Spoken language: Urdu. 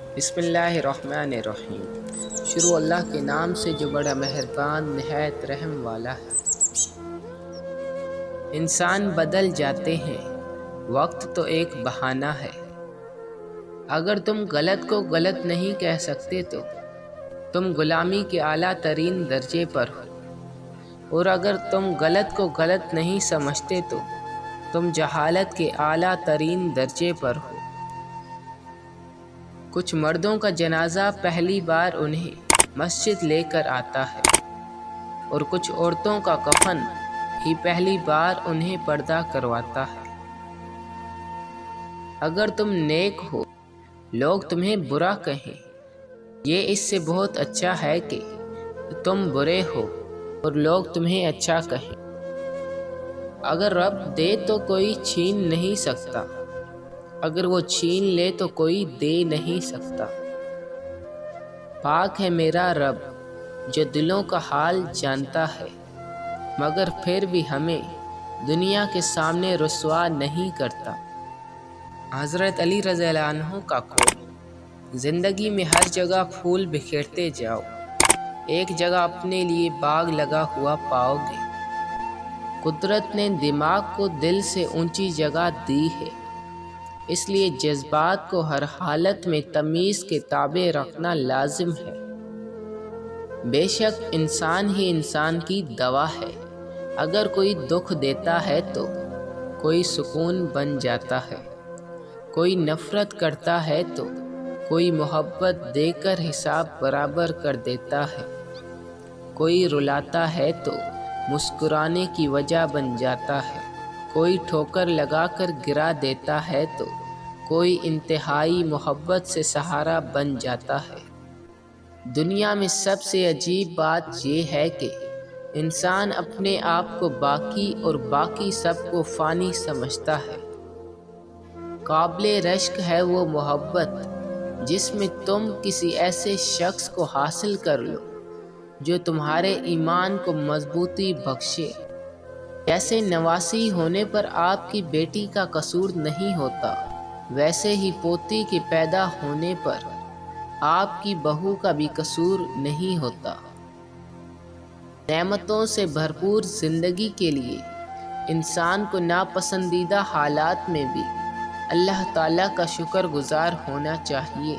بسم اللہ الرحمن الرحیم۔ شروع اللہ کے نام سے جو بڑا مہربان نہایت رحم والا ہے۔ انسان بدل جاتے ہیں، وقت تو ایک بہانہ ہے۔ اگر تم غلط کو غلط نہیں کہہ سکتے تو تم غلامی کے اعلیٰ ترین درجے پر ہو، اور اگر تم غلط کو غلط نہیں سمجھتے تو تم جہالت کے اعلیٰ ترین درجے پر ہو۔ کچھ مردوں کا جنازہ پہلی بار انہیں مسجد لے کر آتا ہے، اور کچھ عورتوں کا کفن ہی پہلی بار انہیں پردہ کرواتا ہے۔ اگر تم نیک ہو، لوگ تمہیں برا کہیں، یہ اس سے بہت اچھا ہے کہ تم برے ہو اور لوگ تمہیں اچھا کہیں۔ اگر رب دے تو کوئی چھین نہیں سکتا، اگر وہ چھین لے تو کوئی دے نہیں سکتا۔ پاک ہے میرا رب جو دلوں کا حال جانتا ہے، مگر پھر بھی ہمیں دنیا کے سامنے رسوا نہیں کرتا۔ حضرت علی رضی اللہ عنہ کا قول: زندگی میں ہر جگہ پھول بکھیرتے جاؤ، ایک جگہ اپنے لیے باغ لگا ہوا پاؤ گے۔ قدرت نے دماغ کو دل سے اونچی جگہ دی ہے، اس لیے جذبات کو ہر حالت میں تمیز کے تابع رکھنا لازم ہے۔ بے شک انسان ہی انسان کی دوا ہے، اگر کوئی دکھ دیتا ہے تو کوئی سکون بن جاتا ہے، کوئی نفرت کرتا ہے تو کوئی محبت دے کر حساب برابر کر دیتا ہے، کوئی رلاتا ہے تو مسکرانے کی وجہ بن جاتا ہے، کوئی ٹھوکر لگا کر گرا دیتا ہے تو کوئی انتہائی محبت سے سہارا بن جاتا ہے۔ دنیا میں سب سے عجیب بات یہ ہے کہ انسان اپنے آپ کو باقی اور باقی سب کو فانی سمجھتا ہے۔ قابل رشک ہے وہ محبت جس میں تم کسی ایسے شخص کو حاصل کر لو جو تمہارے ایمان کو مضبوطی بخشے۔ جیسے نواسی ہونے پر آپ کی بیٹی کا قصور نہیں ہوتا، ویسے ہی پوتی کے پیدا ہونے پر آپ کی بہو کا بھی قصور نہیں ہوتا۔ نعمتوں سے بھرپور زندگی کے لیے انسان کو ناپسندیدہ حالات میں بھی اللہ تعالیٰ کا شکر گزار ہونا چاہیے۔